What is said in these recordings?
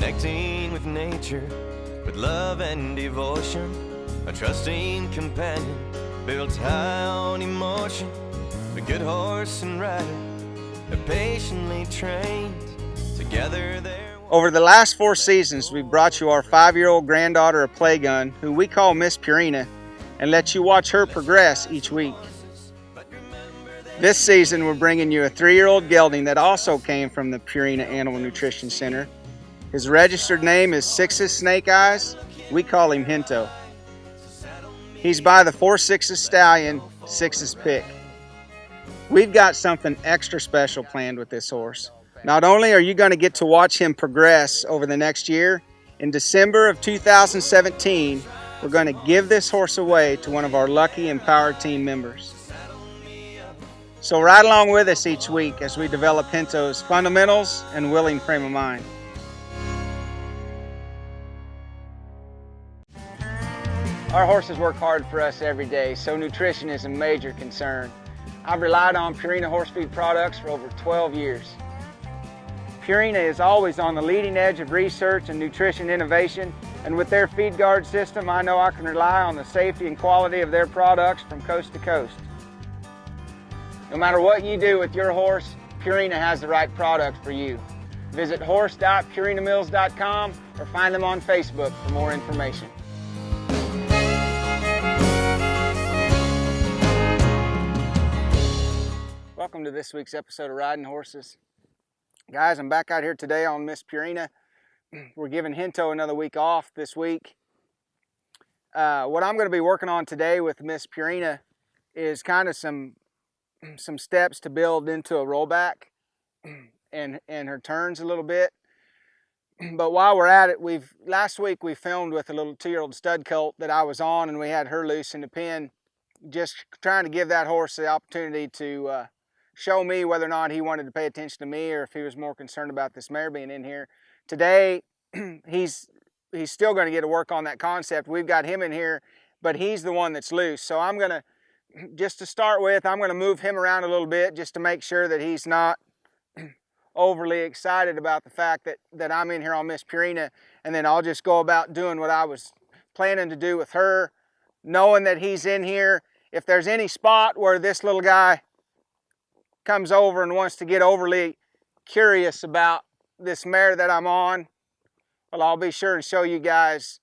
connecting with nature, with love and devotion. A trusting companion built high on emotion. A good horse and rider, they're patiently trained. Together they're... Over the last 4 seasons, we've brought you our 5-year-old granddaughter of Playgun, who we call Miss Purina, and let you watch her progress each week. This season, we're bringing you a 3-year-old gelding that also came from the Purina Animal Nutrition Center. His registered name is Six's Snake Eyes. We call him Hinto. He's by the 4-6 stallion, Six's Pick. We've got something extra special planned with this horse. Not only are you going to get to watch him progress over the next year, in December of 2017, we're going to give this horse away to one of our lucky Empowered team members. So ride along with us each week as we develop Hinto's fundamentals and willing frame of mind. Our horses work hard for us every day, so nutrition is a major concern. I've relied on Purina horse feed products for over 12 years. Purina is always on the leading edge of research and nutrition innovation, and with their feed guard system, I know I can rely on the safety and quality of their products from coast to coast. No matter what you do with your horse, Purina has the right product for you. Visit horse.purinamills.com or find them on Facebook for more information. Welcome to this week's episode of Riding Horses. Guys, I'm back out here today on Miss Purina. We're giving Hinto another week off this week. What I'm going to be working on today with Miss Purina is kind of some steps to build into a rollback and her turns a little bit. But while we're at it, last week we filmed with a little 2-year-old stud colt that I was on, and we had her loose in the pen, just trying to give that horse the opportunity to show me whether or not he wanted to pay attention to me or if he was more concerned about this mare being in here. Today, he's still going to get to work on that concept. We've got him in here, but he's the one that's loose. So I'm going to, just to start with, I'm going to move him around a little bit just to make sure that he's not overly excited about the fact that I'm in here on Miss Purina, and then I'll just go about doing what I was planning to do with her, knowing that he's in here. If there's any spot where this little guy comes over and wants to get overly curious about this mare that I'm on, well, I'll be sure to show you guys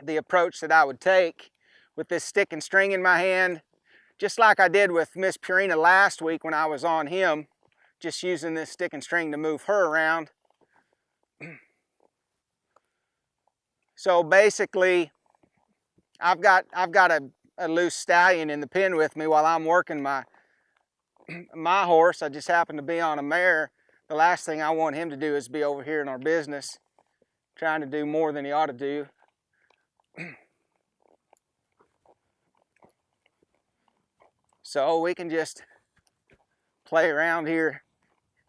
the approach that I would take with this stick and string in my hand, just like I did with Miss Purina last week when I was on him, just using this stick and string to move her around. So basically, I've got a loose stallion in the pen with me while I'm working my horse. I just happen to be on a mare. The last thing I want him to do is be over here in our business trying to do more than he ought to do. So we can just play around here.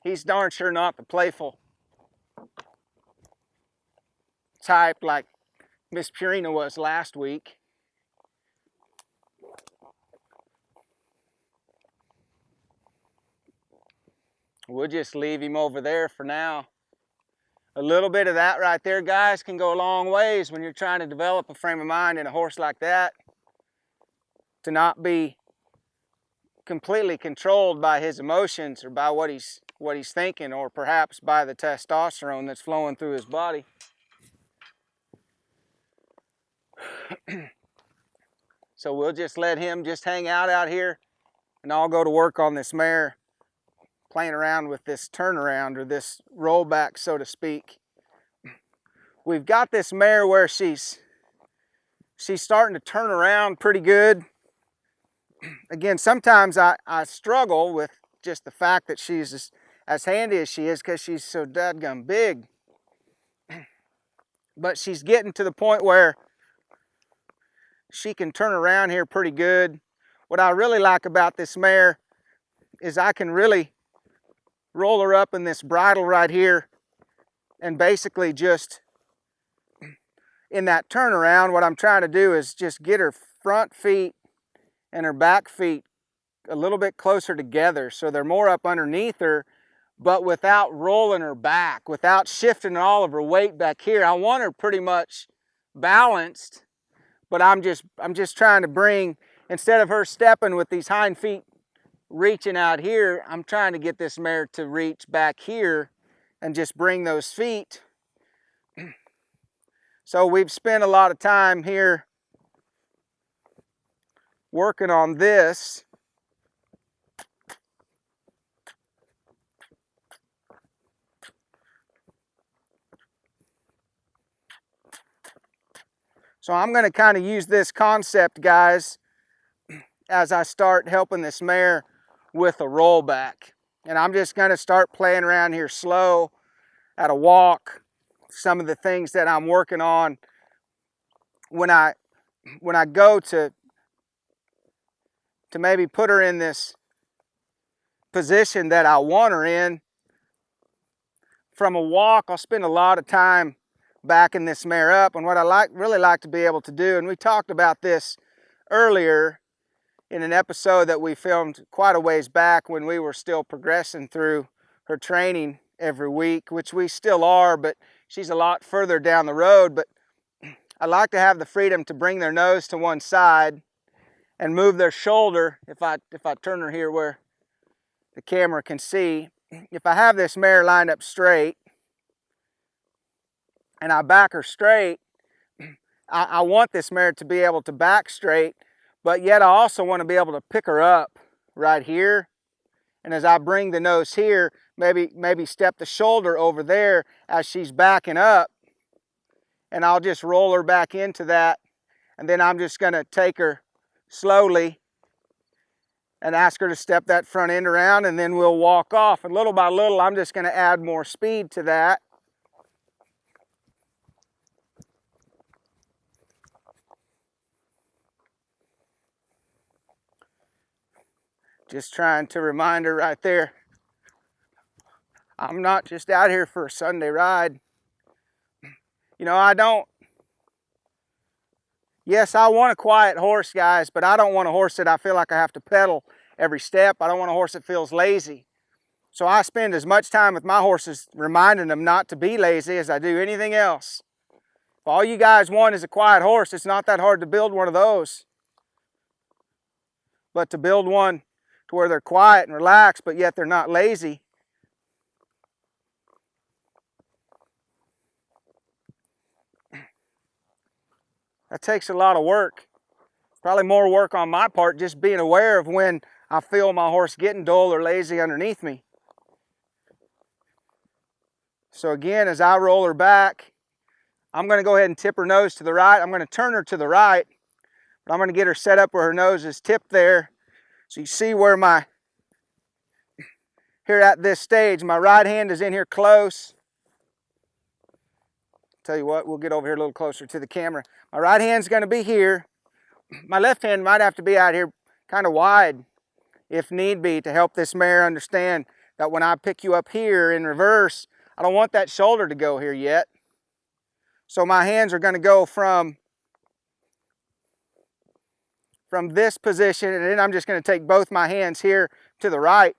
He's darn sure not the playful type like Miss Purina was last week. We'll just leave him over there for now. A little bit of that right there, guys, can go a long ways when you're trying to develop a frame of mind in a horse like that. To not be completely controlled by his emotions or by what he's thinking, or perhaps by the testosterone that's flowing through his body. So we'll just let him just hang out here, and I'll go to work on this mare, playing around with this turnaround or this rollback, so to speak. We've got this mare where she's starting to turn around pretty good. Again, sometimes I struggle with just the fact that she's as handy as she is because she's so dadgum big. But she's getting to the point where she can turn around here pretty good. What I really like about this mare is I can really roll her up in this bridle right here, and basically just in that turnaround, what I'm trying to do is just get her front feet and her back feet a little bit closer together so they're more up underneath her, but without rolling her back, without shifting all of her weight back here. I want her pretty much balanced, but I'm just trying to bring, instead of her stepping with these hind feet reaching out here, I'm trying to get this mare to reach back here and just bring those feet. So we've spent a lot of time here working on this. So I'm going to kind of use this concept, guys, as I start helping this mare with a rollback. And I'm just going to start playing around here slow at a walk. Some of the things that I'm working on when I go to maybe put her in this position that I want her in. From a walk, I'll spend a lot of time backing this mare up. And what I really like to be able to do, and we talked about this earlier in an episode that we filmed quite a ways back when we were still progressing through her training every week, which we still are, but she's a lot further down the road. But I like to have the freedom to bring their nose to one side and move their shoulder. If I turn her here where the camera can see, if I have this mare lined up straight and I back her straight, I want this mare to be able to back straight, but yet I also want to be able to pick her up right here. And as I bring the nose here, maybe step the shoulder over there as she's backing up, and I'll just roll her back into that. And then I'm just going to take her slowly and ask her to step that front end around, and then we'll walk off. And little by little, I'm just going to add more speed to that. Just trying to remind her right there, I'm not just out here for a Sunday ride. You know, yes, I want a quiet horse, guys, but I don't want a horse that I feel like I have to pedal every step. I don't want a horse that feels lazy. So I spend as much time with my horses reminding them not to be lazy as I do anything else. If all you guys want is a quiet horse, it's not that hard to build one of those. But to build one to where they're quiet and relaxed, but yet they're not lazy, that takes a lot of work. Probably more work on my part, just being aware of when I feel my horse getting dull or lazy underneath me. So again, as I roll her back, I'm going to go ahead and tip her nose to the right. I'm going to turn her to the right, but I'm going to get her set up where her nose is tipped there. So you see where here at this stage, my right hand is in here close. Tell you what, we'll get over here a little closer to the camera. My right hand's going to be here. My left hand might have to be out here kind of wide if need be to help this mare understand that when I pick you up here in reverse, I don't want that shoulder to go here yet. So my hands are going to go from this position, and then I'm just going to take both my hands here to the right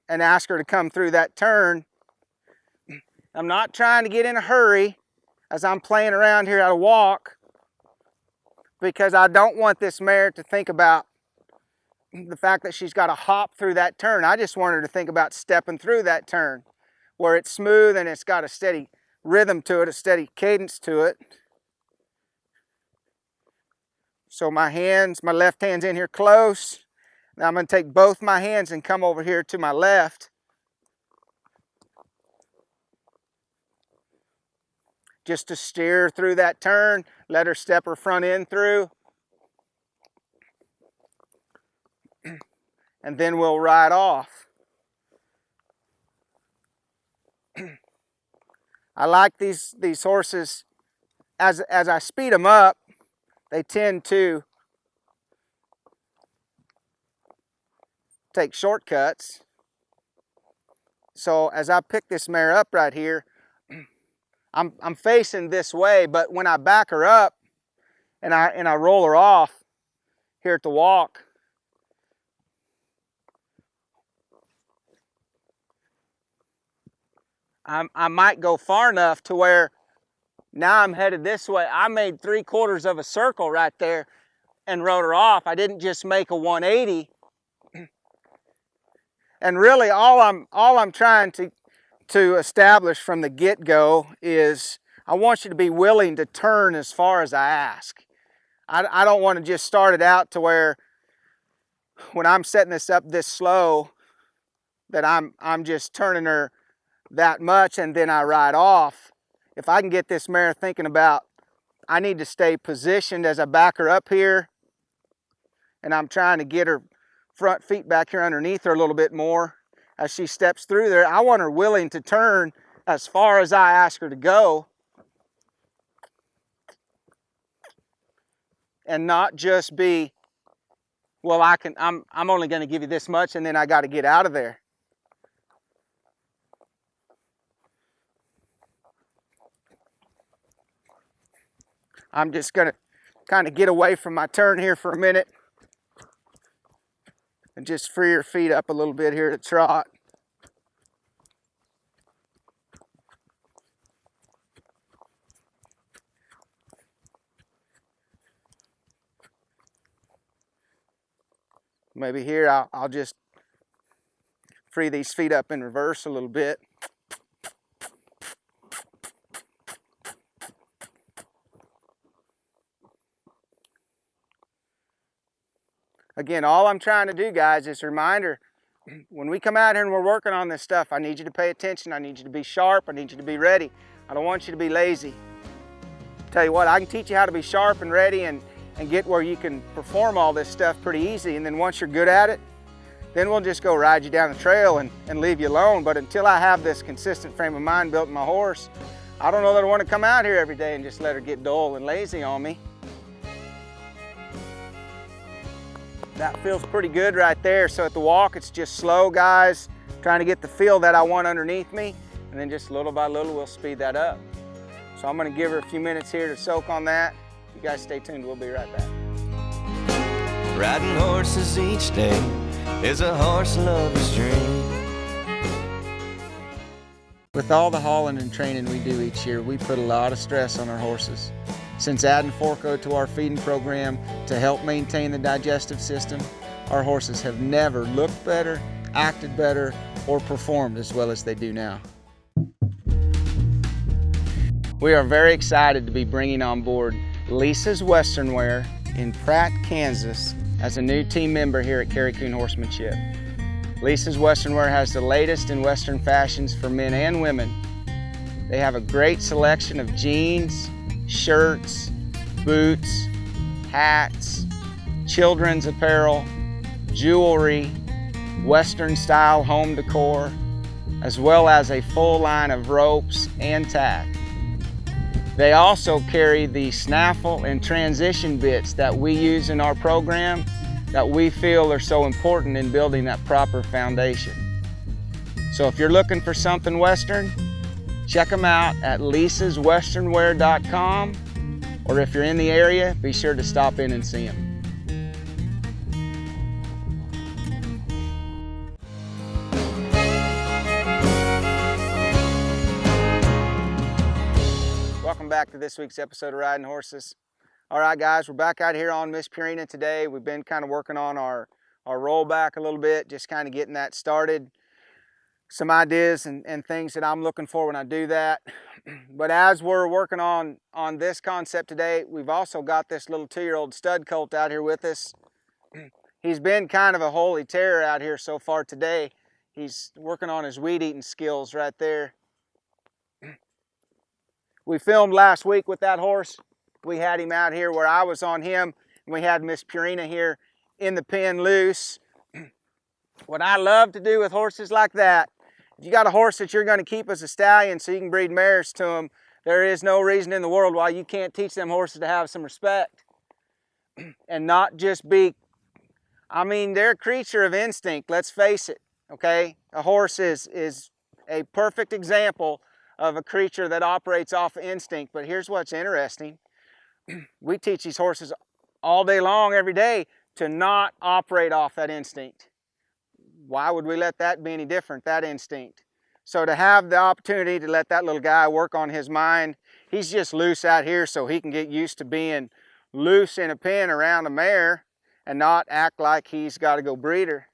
and ask her to come through that turn. I'm not trying to get in a hurry as I'm playing around here at a walk, because I don't want this mare to think about the fact that she's got to hop through that turn. I just want her to think about stepping through that turn where it's smooth and it's got a steady rhythm to it, a steady cadence to it. So my left hand's in here close. Now I'm going to take both my hands and come over here to my left. Just to steer through that turn, let her step her front end through. And then we'll ride off. I like these horses, as I speed them up, they tend to take shortcuts. So as I pick this mare up right here, I'm facing this way, but when I back her up and I roll her off here at the walk, I might go far enough to where now I'm headed this way. I made 3/4 of a circle right there and rode her off. I didn't just make a 180. And really all I'm trying to establish from the get-go is I want you to be willing to turn as far as I ask. I don't want to just start it out to where when I'm setting this up this slow that I'm just turning her that much and then I ride off. If I can get this mare thinking about I need to stay positioned as I back her up here and I'm trying to get her front feet back here underneath her a little bit more as she steps through there, I want her willing to turn as far as I ask her to go and not just be, well, I'm only going to give you this much and then I got to get out of there. I'm just going to kind of get away from my turn here for a minute and just free your feet up a little bit here to trot. Maybe here I'll just free these feet up in reverse a little bit. Again, all I'm trying to do, guys, is a reminder, when we come out here and we're working on this stuff, I need you to pay attention. I need you to be sharp. I need you to be ready. I don't want you to be lazy. Tell you what, I can teach you how to be sharp and ready and get where you can perform all this stuff pretty easy. And then once you're good at it, then we'll just go ride you down the trail and leave you alone. But until I have this consistent frame of mind built in my horse, I don't know that I want to come out here every day and just let her get dull and lazy on me. That feels pretty good right there. So at the walk, it's just slow, guys, trying to get the feel that I want underneath me. And then just little by little, we'll speed that up. So I'm gonna give her a few minutes here to soak on that. You guys stay tuned, we'll be right back. Riding horses each day is a horse lover's dream. With all the hauling and training we do each year, we put a lot of stress on our horses. Since adding Forco to our feeding program to help maintain the digestive system, our horses have never looked better, acted better, or performed as well as they do now. We are very excited to be bringing on board Lisa's Western Wear in Pratt, Kansas as a new team member here at Carrie Coon Horsemanship. Lisa's Western Wear has the latest in Western fashions for men and women. They have a great selection of jeans, shirts, boots, hats, children's apparel, jewelry, Western style home decor, as well as a full line of ropes and tack. They also carry the snaffle and transition bits that we use in our program that we feel are so important in building that proper foundation. So if you're looking for something Western, check them out at lisaswesternwear.com, or if you're in the area, be sure to stop in and see them. Welcome back to this week's episode of Riding Horses. All right, guys, we're back out here on Miss Purina today. We've been kind of working on our rollback a little bit, just kind of getting that started. Some ideas and things that I'm looking for when I do that. But as we're working on this concept today, we've also got this little 2-year-old stud colt out here with us. He's been kind of a holy terror out here so far today. He's working on his weed eating skills right there. We filmed last week with that horse. We had him out here where I was on him, and we had Miss Purina here in the pen loose. What I love to do with horses like that, if you got a horse that you're going to keep as a stallion so you can breed mares to them, there is no reason in the world why you can't teach them horses to have some respect and not just be, I mean, they're a creature of instinct, let's face it, okay? A horse is a perfect example of a creature that operates off of instinct. But here's what's interesting. We teach these horses all day long, every day, to not operate off that instinct. Why would we let that be any different, that instinct? So to have the opportunity to let that little guy work on his mind, he's just loose out here so he can get used to being loose in a pen around a mare and not act like he's got to go breeder.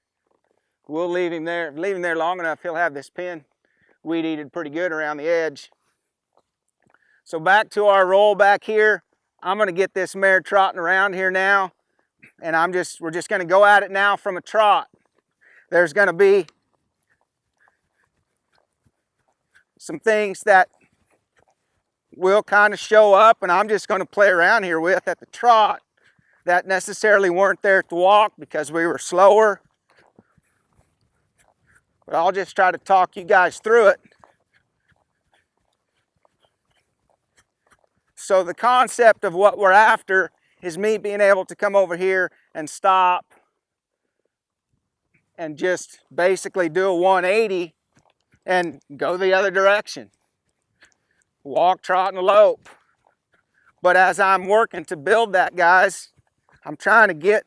We'll leave him there long enough, he'll have this pen weed eated pretty good around the edge. So back to our rollback here. I'm gonna get this mare trotting around here now, and we're just gonna go at it now from a trot. There's gonna be some things that will kind of show up, and I'm just gonna play around here with at the trot that necessarily weren't there at the walk because we were slower. But I'll just try to talk you guys through it. So the concept of what we're after is me being able to come over here and stop and just basically do a 180 and go the other direction. Walk, trot, and elope. But as I'm working to build that, guys, I'm trying to get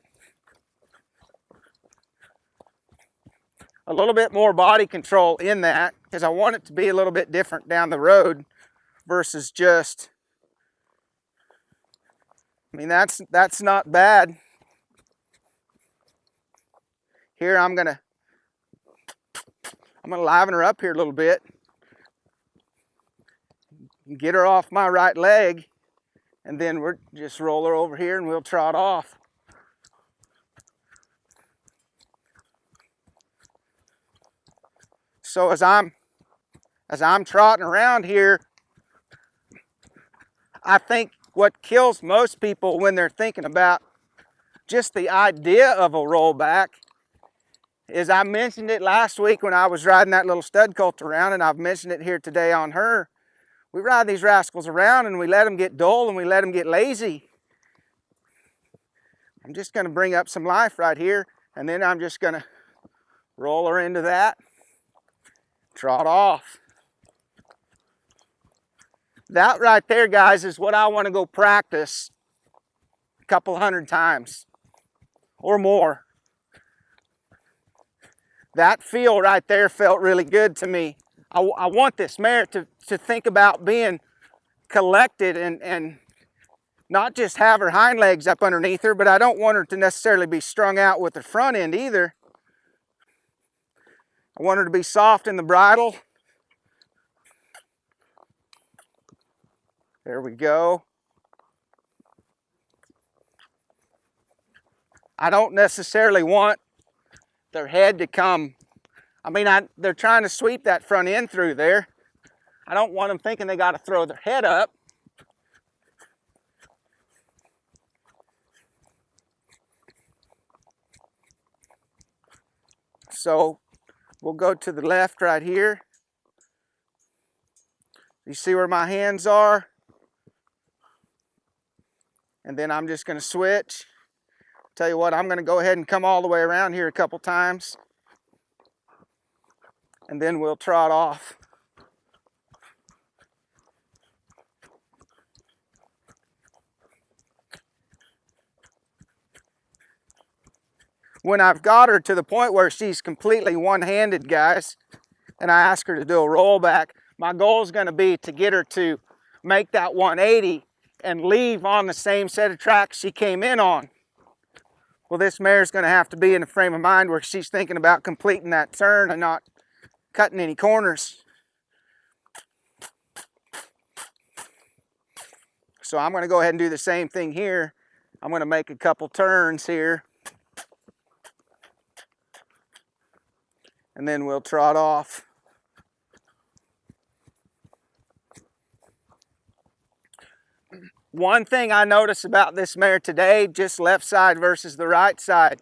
a little bit more body control in that because I want it to be a little bit different down the road versus just, I mean, that's not bad. Here I'm gonna liven her up here a little bit, get her off my right leg, and then we're just roll her over here and we'll trot off. So as I'm trotting around here, I think what kills most people when they're thinking about just the idea of a rollback is, I mentioned it last week when I was riding that little stud colt around, and I've mentioned it here today on her. We ride these rascals around and we let them get dull and we let them get lazy. I'm just going to bring up some life right here, and then I'm just going to roll her into that, trot off. That right there, guys, is what I want to go practice a couple hundred times or more. That feel right there felt really good to me. I want this mare to think about being collected and not just have her hind legs up underneath her, but I don't want her to necessarily be strung out with the front end either. I want her to be soft in the bridle. There we go. I don't necessarily want their head to come, they're trying to sweep that front end through there. I don't want them thinking they got to throw their head up. So we'll go to the left right here. You see where my hands are? And then I'm just going to switch. Tell you what, I'm going to go ahead and come all the way around here a couple times, and then we'll trot off. When I've got her to the point where she's completely one-handed, guys, and I ask her to do a rollback, my goal is going to be to get her to make that 180 and leave on the same set of tracks she came in on. Well, this mare's going to have to be in a frame of mind where she's thinking about completing that turn and not cutting any corners. So I'm going to go ahead and do the same thing here. I'm going to make a couple turns here, and then we'll trot off. One thing I noticed about this mare today, just left side versus the right side,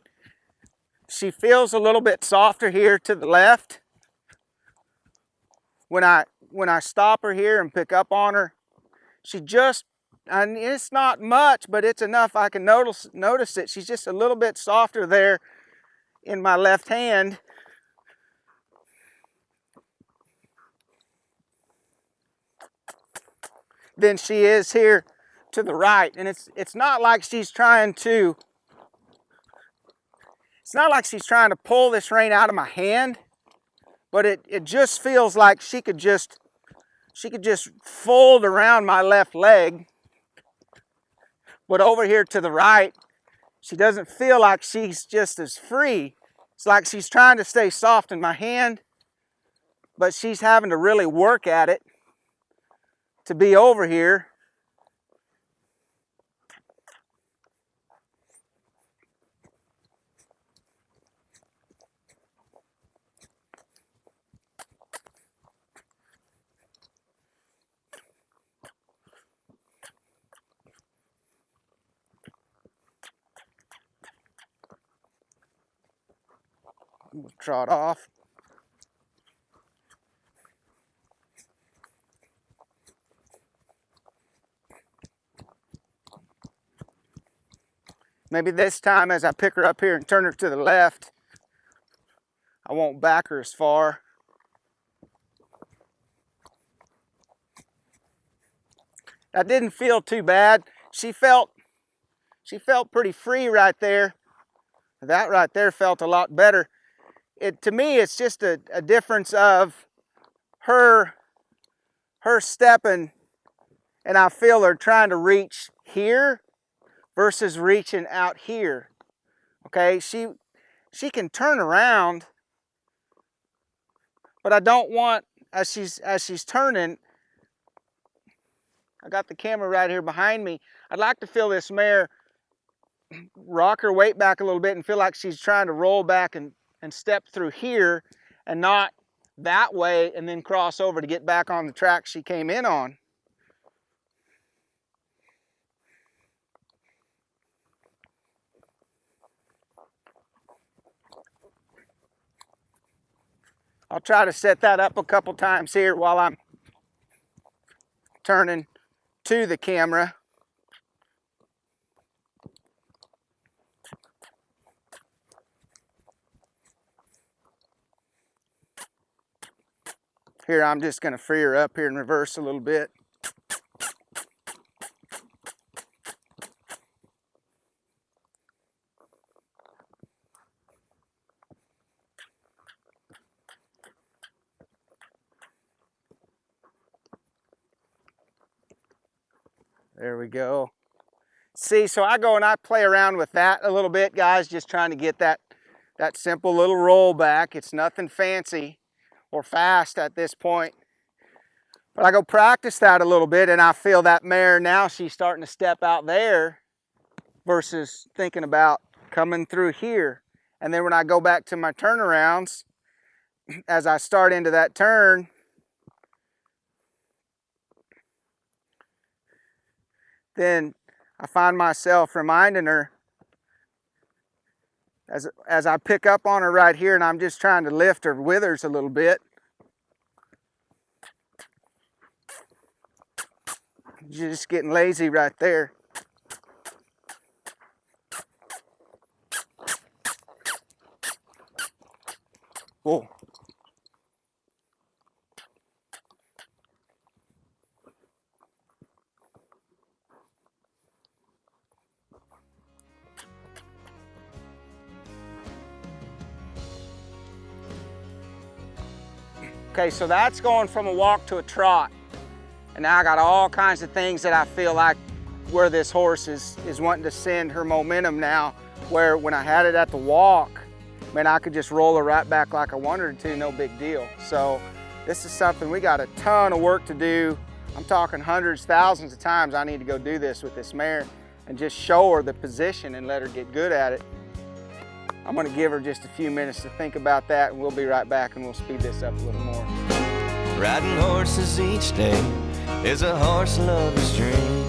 she feels a little bit softer here to the left. When I stop her here and pick up on her, she just, and it's not much, but it's enough I can notice it. She's just a little bit softer there in my left hand. Than she is here to the right. And it's not like she's trying to pull this rein out of my hand, but it just feels like she could just fold around my left leg. But over here to the right, she doesn't feel like she's just as free. It's like she's trying to stay soft in my hand, but she's having to really work at it to be over here. We'll trot off. Maybe this time as I pick her up here and turn her to the left, I won't back her as far. That didn't feel too bad. She felt pretty free right there. That right there felt a lot better. To me, it's just a difference of her stepping, and I feel her trying to reach here versus reaching out here. Okay, she can turn around, but I don't want, as she's turning, I got the camera right here behind me. I'd like to feel this mare rock her weight back a little bit and feel like she's trying to roll back and step through here and not that way and then cross over to get back on the track she came in on. I'll try to set that up a couple times here while I'm turning to the camera. Here, I'm just going to free her up here and reverse a little bit. There we go. See, so I go and I play around with that a little bit, guys, just trying to get that simple little rollback. It's nothing fancy or fast at this point. But I go practice that a little bit, and I feel that mare now, she's starting to step out there versus thinking about coming through here. And then when I go back to my turnarounds, as I start into that turn, then I find myself reminding her as I pick up on her right here, and I'm just trying to lift her withers a little bit. Just getting lazy right there. Whoa. Okay, so that's going from a walk to a trot. And now I got all kinds of things that I feel like where this horse is wanting to send her momentum now, where when I had it at the walk, man, I could just roll her right back like I wanted her to, no big deal. So this is something we got a ton of work to do. I'm talking hundreds, thousands of times I need to go do this with this mare and just show her the position and let her get good at it. I'm gonna give her just a few minutes to think about that, and we'll be right back and we'll speed this up a little more. Riding horses each day is a horse lover's dream.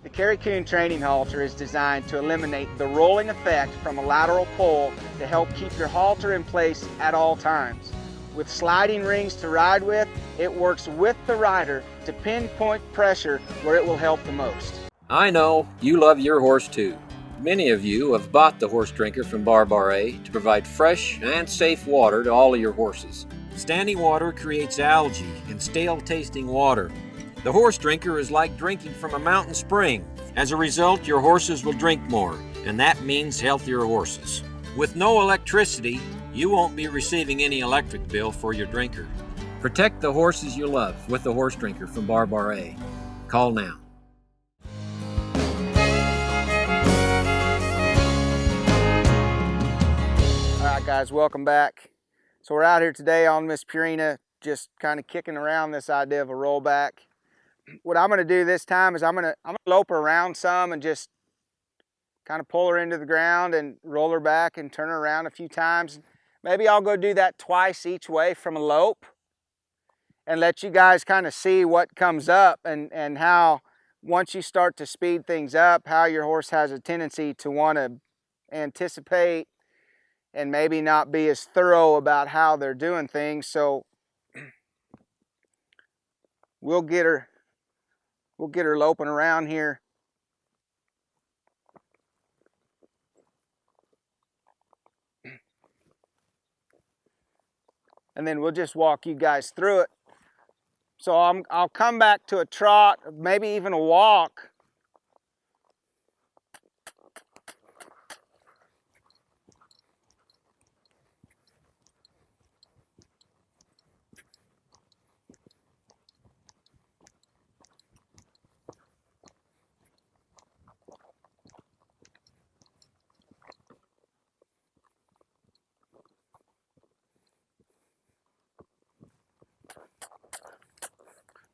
The Kerry Coon training halter is designed to eliminate the rolling effect from a lateral pull to help keep your halter in place at all times. With sliding rings to ride with, it works with the rider to pinpoint pressure where it will help the most. I know you love your horse too. Many of you have bought the horse drinker from Barbaret to provide fresh and safe water to all of your horses. Standing water creates algae and stale-tasting water. The horse drinker is like drinking from a mountain spring. As a result, your horses will drink more, and that means healthier horses. With no electricity, you won't be receiving any electric bill for your drinker. Protect the horses you love with the horse drinker from Bar A. Call now. All right, guys, welcome back. So we're out here today on Miss Purina, just kind of kicking around this idea of a rollback. What I'm going to do this time is I'm going to lope her around some and just kind of pull her into the ground and roll her back and turn her around a few times. Maybe I'll go do that twice each way from a lope and let you guys kind of see what comes up and how, once you start to speed things up, how your horse has a tendency to want to anticipate and maybe not be as thorough about how they're doing things. So we'll get her loping around here. And then we'll just walk you guys through it. So I'll come back to a trot, maybe even a walk.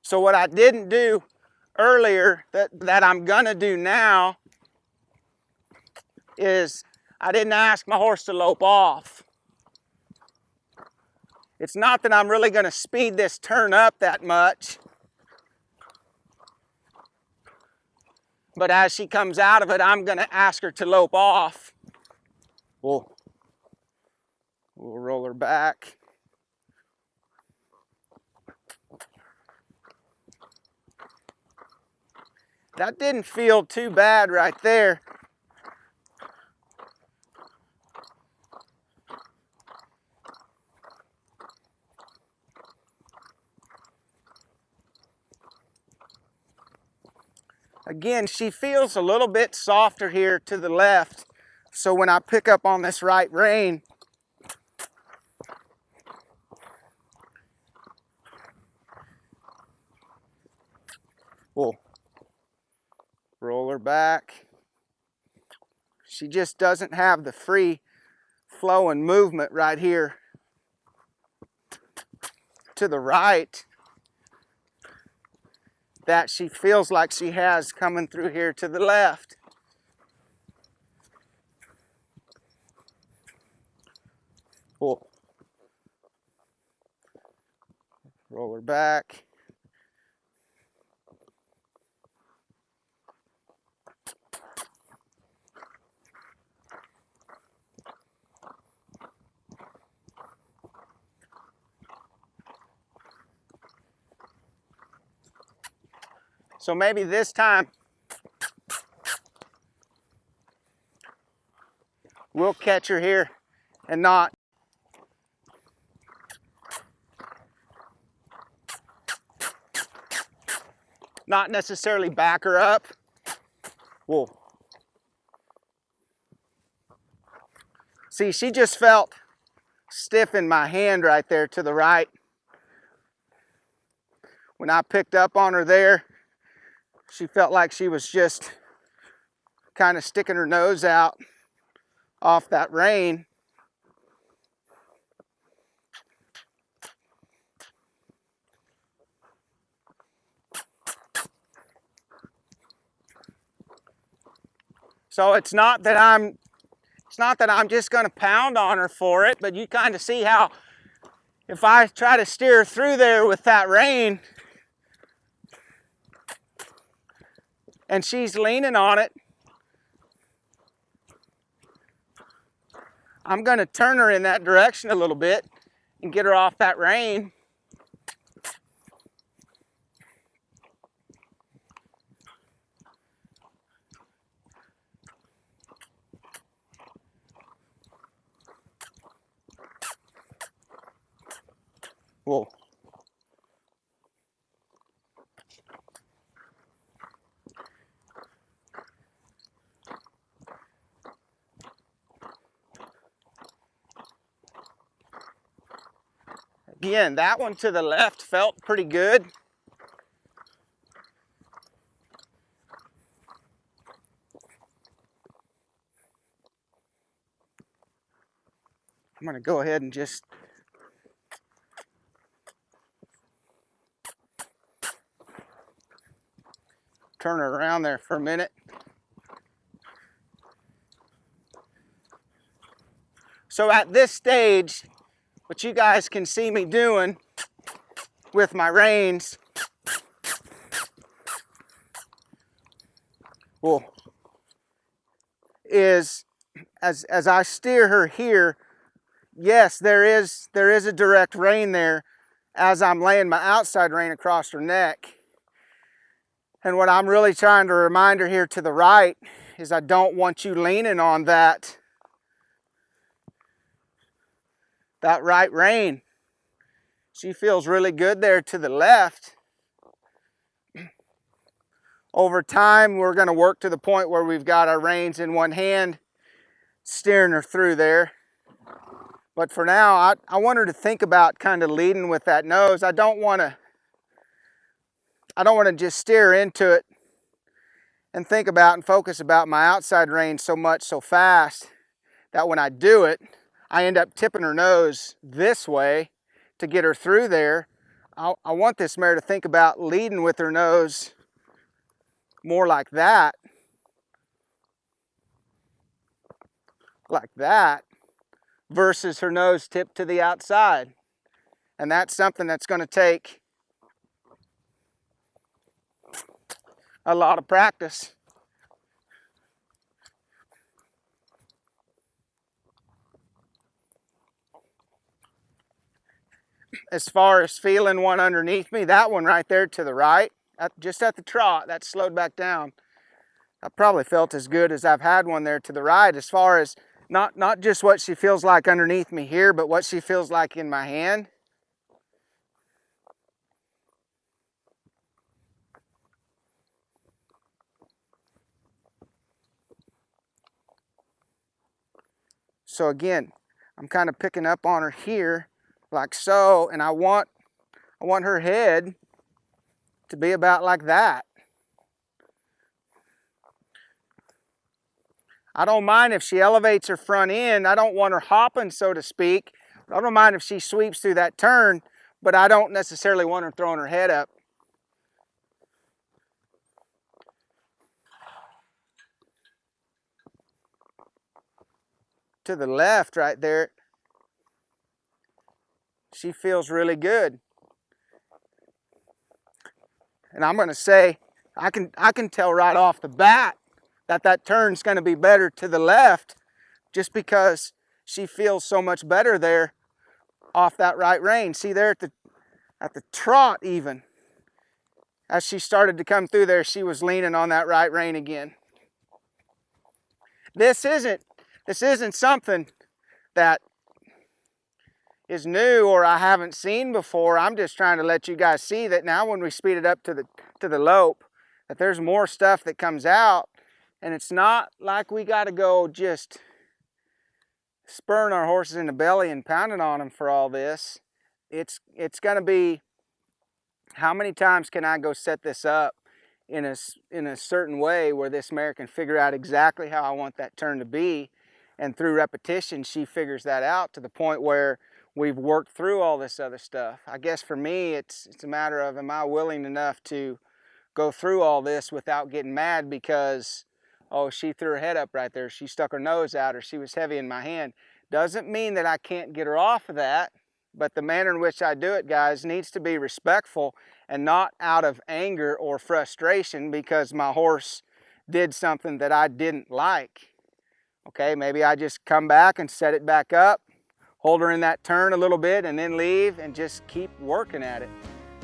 So what I didn't do earlier that I'm gonna do now is I didn't ask my horse to lope off. It's not that I'm really gonna speed this turn up that much, but as she comes out of it, I'm gonna ask her to lope off. We'll roll her back. That didn't feel too bad right there. Again, she feels a little bit softer here to the left. So when I pick up on this right rein, we'll roll her back. She just doesn't have the free flow and movement right here to the right that she feels like she has coming through here to the left. We'll roll her back. So maybe this time we'll catch her here and not necessarily back her up. Whoa. See, she just felt stiff in my hand right there to the right. When I picked up on her there, she felt like she was just kind of sticking her nose out off that rein. So it's not that I'm just going to pound on her for it, but you kind of see how if I try to steer her through there with that rein and she's leaning on it, I'm going to turn her in that direction a little bit and get her off that rein. Whoa. Again, that one to the left felt pretty good. I'm gonna go ahead and just turn her around there for a minute. So at this stage, what you guys can see me doing with my reins, well, is as I steer her here, yes, there is a direct rein there as I'm laying my outside rein across her neck. And what I'm really trying to remind her here to the right is I don't want you leaning on that right rein. She feels really good there to the left. Over time, we're going to work to the point where we've got our reins in one hand, steering her through there. But for now, I want her to think about kind of leading with that nose. I don't want to just steer into it and think about and focus about my outside rein so much so fast that when I do it, I end up tipping her nose this way to get her through there. I want this mare to think about leading with her nose more like that, versus her nose tipped to the outside. And that's something that's going to take a lot of practice. As far as feeling one underneath me, that one right there to the right, just at the trot, that slowed back down. I probably felt as good as I've had one there to the right, as far as not just what she feels like underneath me here, but what she feels like in my hand. So again, I'm kind of picking up on her here like so, and I want her head to be about like that. I don't mind if she elevates her front end. I don't want her hopping, so to speak. I don't mind if she sweeps through that turn, but I don't necessarily want her throwing her head up. To the left right there, she feels really good. And I'm going to say, I can tell right off the bat that turn's going to be better to the left, just because she feels so much better there off that right rein. See there at the trot, even as she started to come through there, she was leaning on that right rein again. This isn't something that is new or I haven't seen before. I'm just trying to let you guys see that now when we speed it up to the lope, that there's more stuff that comes out, and it's not like we got to go just spurring our horses in the belly and pounding on them for all this. It's going to be, how many times can I go set this up in a certain way where this mare can figure out exactly how I want that turn to be, and through repetition she figures that out to the point where we've worked through all this other stuff. I guess for me it's a matter of, am I willing enough to go through all this without getting mad because, oh, she threw her head up right there, she stuck her nose out, or she was heavy in my hand. Doesn't mean that I can't get her off of that, but the manner in which I do it, guys, needs to be respectful and not out of anger or frustration because my horse did something that I didn't like. Okay, maybe I just come back and set it back up, hold her in that turn a little bit, and then leave and just keep working at it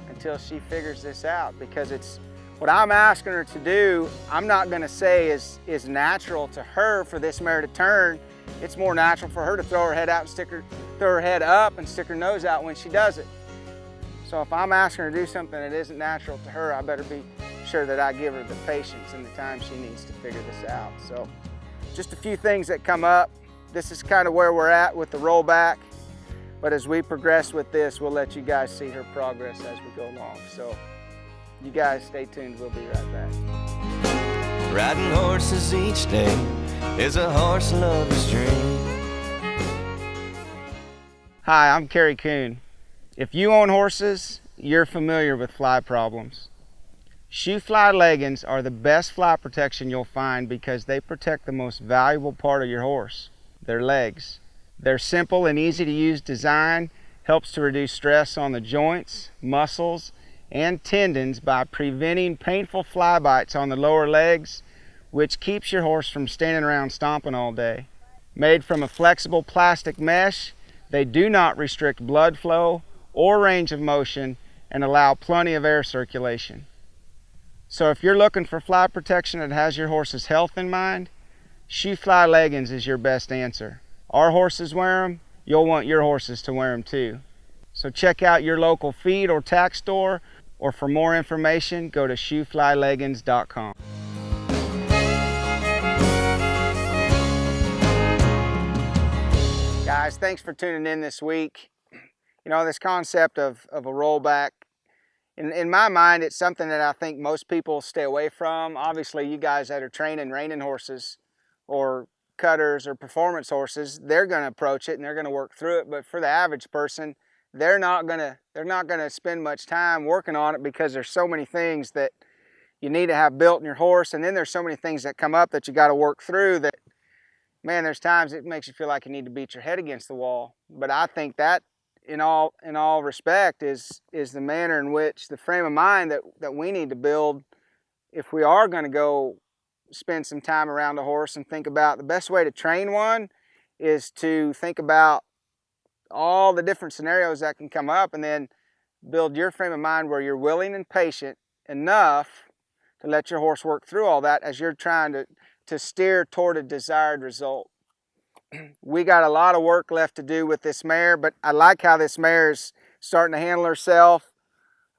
until she figures this out. Because it's what I'm asking her to do, I'm not going to say is natural to her for this mare to turn. It's more natural for her to throw her head out and throw her head up and stick her nose out when she does it. So if I'm asking her to do something that isn't natural to her, I better be sure that I give her the patience and the time she needs to figure this out. So just a few things that come up. This is kind of where we're at with the rollback. But as we progress with this, we'll let you guys see her progress as we go along. So you guys stay tuned. We'll be right back. Riding horses each day is a horse lover's dream. Hi, I'm Kerry Coon. If you own horses, you're familiar with fly problems. Shoe fly leggings are the best fly protection you'll find because they protect the most valuable part of your horse, their legs. Their simple and easy to use design helps to reduce stress on the joints, muscles, and tendons by preventing painful fly bites on the lower legs, which keeps your horse from standing around stomping all day. Made from a flexible plastic mesh, they do not restrict blood flow or range of motion and allow plenty of air circulation. So if you're looking for fly protection that has your horse's health in mind, shoe fly leggings is your best answer. Our horses wear them, you'll want your horses to wear them too. So check out your local feed or tack store, or for more information, go to shoeflyleggings.com. Guys, thanks for tuning in this week. You know, this concept of a rollback, in my mind, it's something that I think most people stay away from. Obviously, you guys that are training reining horses or cutters or performance horses, they're going to approach it and they're going to work through it. But for the average person, they're not going to spend much time working on it because there's so many things that you need to have built in your horse, and then there's so many things that come up that you got to work through that, man, there's times it makes you feel like you need to beat your head against the wall. But I think that in all respect is the manner in which, the frame of mind that we need to build if we are going to go spend some time around a horse and think about the best way to train one is to think about all the different scenarios that can come up, and then build your frame of mind where you're willing and patient enough to let your horse work through all that as you're trying to steer toward a desired result. We got a lot of work left to do with this mare, but I like how this mare is starting to handle herself.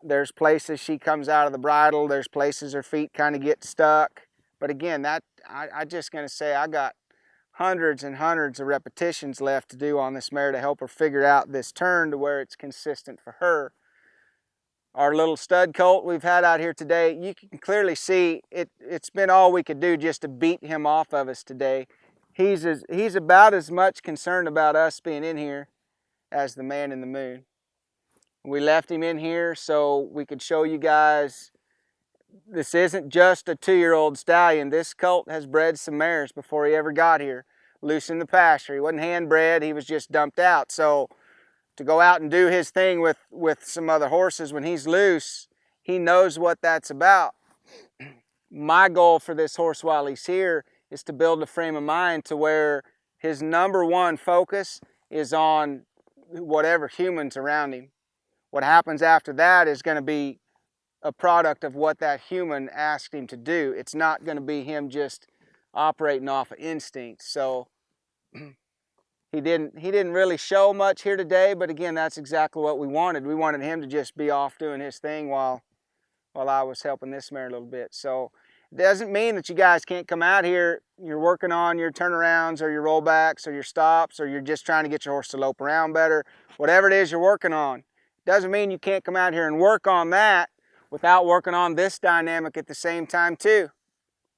There's places she comes out of the bridle, there's places her feet kind of get stuck. But again, I'm just going to say I got hundreds and hundreds of repetitions left to do on this mare to help her figure out this turn to where it's consistent for her. Our little stud colt we've had out here today, you can clearly see it's been all we could do just to beat him off of us today. He's about as much concerned about us being in here as the man in the moon. We left him in here so we could show you guys this isn't just a 2-year-old stallion. This colt has bred some mares before he ever got here, loose in the pasture. He wasn't hand bred, he was just dumped out. So to go out and do his thing with some other horses when he's loose, he knows what that's about. My goal for this horse while he's here is to build a frame of mind to where his number one focus is on whatever humans around him. What happens after that is going to be a product of what that human asked him to do. It's not going to be him just operating off of instinct. So he didn't really show much here today, but again, that's exactly what we wanted. We wanted him to just be off doing his thing while I was helping this mare a little bit. So it doesn't mean that you guys can't come out here. You're working on your turnarounds or your rollbacks or your stops, or you're just trying to get your horse to lope around better. Whatever it is you're working on, doesn't mean you can't come out here and work on that without working on this dynamic at the same time too.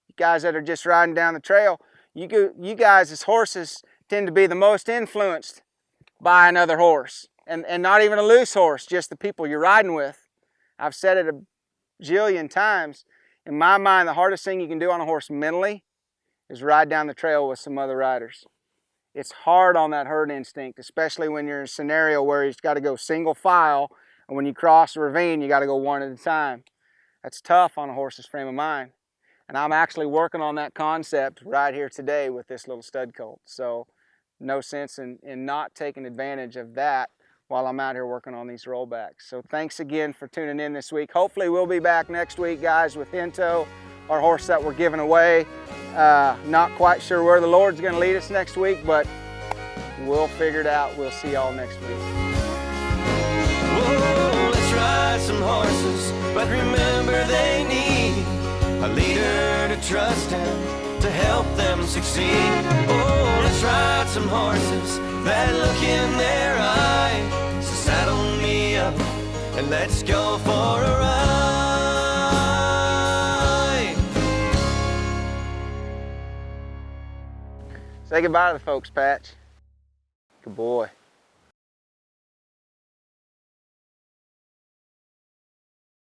You guys that are just riding down the trail, you guys as horses tend to be the most influenced by another horse, and not even a loose horse, just the people you're riding with. I've said it a jillion times. In my mind, the hardest thing you can do on a horse mentally is ride down the trail with some other riders. It's hard on that herd instinct, especially when you're in a scenario where he's got to go single file, and when you cross a ravine, you got to go one at a time. That's tough on a horse's frame of mind. And I'm actually working on that concept right here today with this little stud colt. So no sense in not taking advantage of that while I'm out here working on these rollbacks. So thanks again for tuning in this week. Hopefully we'll be back next week, guys, with Hinto, our horse that we're giving away. Not quite sure where the Lord's going to lead us next week, but we'll figure it out. We'll see y'all next week. Whoa, let's ride some horses, but remember they need a leader to trust in to help them succeed. Oh, let's ride some horses that look in their eyes out and let's go for a ride. Say goodbye to the folks, Patch. Good boy.